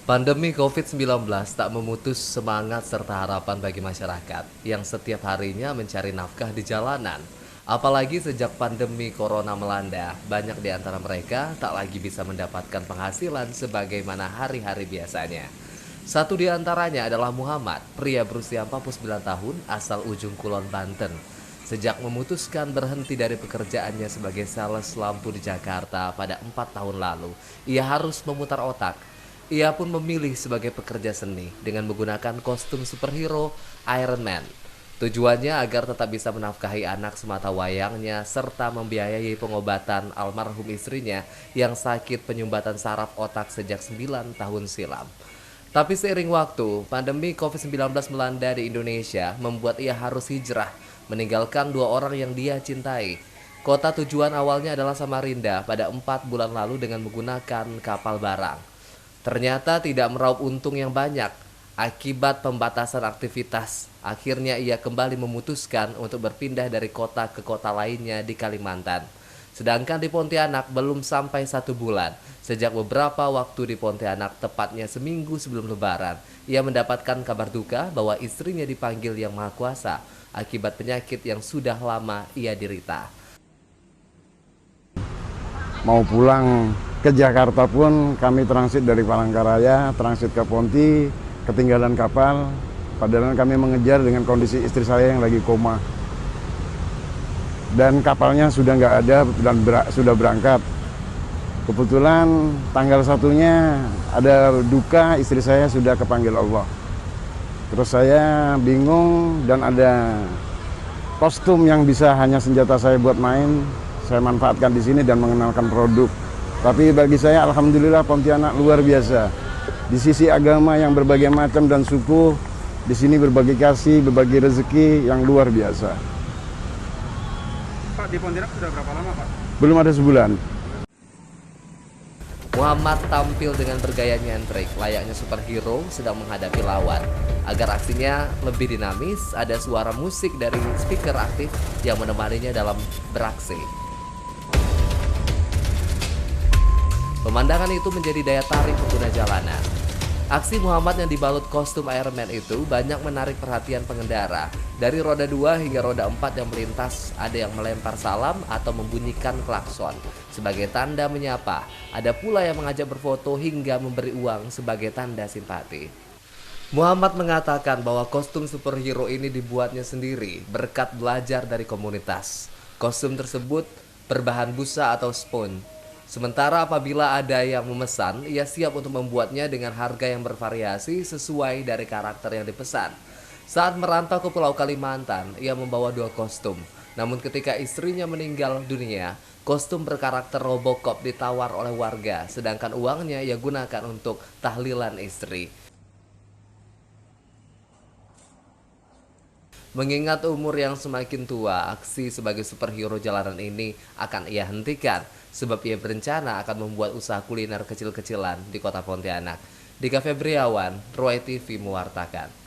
Pandemi COVID-19 tak memutus semangat serta harapan bagi masyarakat yang setiap harinya mencari nafkah di jalanan. Apalagi sejak pandemi corona melanda, banyak di antara mereka tak lagi bisa mendapatkan penghasilan sebagaimana hari-hari biasanya. Satu di antaranya adalah Muhammad, pria berusia 49 tahun asal Ujung Kulon, Banten. Sejak memutuskan berhenti dari pekerjaannya sebagai sales lampu di Jakarta pada 4 tahun lalu, ia harus memutar otak. Ia pun memilih sebagai pekerja seni dengan menggunakan kostum superhero Iron Man. Tujuannya agar tetap bisa menafkahi anak semata wayangnya serta membiayai pengobatan almarhum istrinya yang sakit penyumbatan saraf otak sejak 9 tahun silam. Tapi seiring waktu, pandemi COVID-19 melanda di Indonesia membuat ia harus hijrah, meninggalkan dua orang yang dia cintai. Kota tujuan awalnya adalah Samarinda pada 4 bulan lalu dengan menggunakan kapal barang. Ternyata tidak meraup untung yang banyak. Akibat pembatasan aktivitas, akhirnya ia kembali memutuskan untuk berpindah dari kota ke kota lainnya di Kalimantan. Sedangkan di Pontianak belum sampai 1 bulan. Sejak beberapa waktu di Pontianak, tepatnya seminggu sebelum Lebaran, ia mendapatkan kabar duka bahwa istrinya dipanggil Yang Maha Kuasa akibat penyakit yang sudah lama ia derita. Mau pulang ke Jakarta pun kami transit dari Palangkaraya, transit ke Ponti, ketinggalan kapal, padahal kami mengejar dengan kondisi istri saya yang lagi koma. Dan kapalnya sudah nggak ada dan sudah berangkat. Kebetulan tanggal 1-nya ada duka, istri saya sudah kepanggil Allah. Terus saya bingung dan ada kostum yang bisa hanya senjata saya buat main, saya manfaatkan di sini dan mengenalkan produk. Tapi bagi saya alhamdulillah Pontianak luar biasa. Di sisi agama yang berbagai macam dan suku, di sini berbagi kasih, berbagi rezeki yang luar biasa. Pak, di Pontianak sudah berapa lama, Pak? Belum ada sebulan. Muhammad tampil dengan bergaya nyentrik, layaknya superhero sedang menghadapi lawan. Agar aksinya lebih dinamis, ada suara musik dari speaker aktif yang menemaninya dalam beraksi. Pemandangan itu menjadi daya tarik pengguna jalanan. Aksi Muhammad yang dibalut kostum Iron Man itu banyak menarik perhatian pengendara. Dari roda 2 hingga roda 4 yang melintas, ada yang melempar salam atau membunyikan klakson sebagai tanda menyapa. Ada pula yang mengajak berfoto hingga memberi uang sebagai tanda simpati. Muhammad mengatakan bahwa kostum superhero ini dibuatnya sendiri berkat belajar dari komunitas. Kostum tersebut berbahan busa atau spons. Sementara apabila ada yang memesan, ia siap untuk membuatnya dengan harga yang bervariasi sesuai dari karakter yang dipesan. Saat merantau ke Pulau Kalimantan, ia membawa 2 kostum. Namun ketika istrinya meninggal dunia, kostum berkarakter Robocop ditawar oleh warga, sedangkan uangnya ia gunakan untuk tahlilan istri. Mengingat umur yang semakin tua, aksi sebagai superhero jalanan ini akan ia hentikan sebab ia berencana akan membuat usaha kuliner kecil-kecilan di kota Pontianak. Dika Febriawan, Roy TV mewartakan.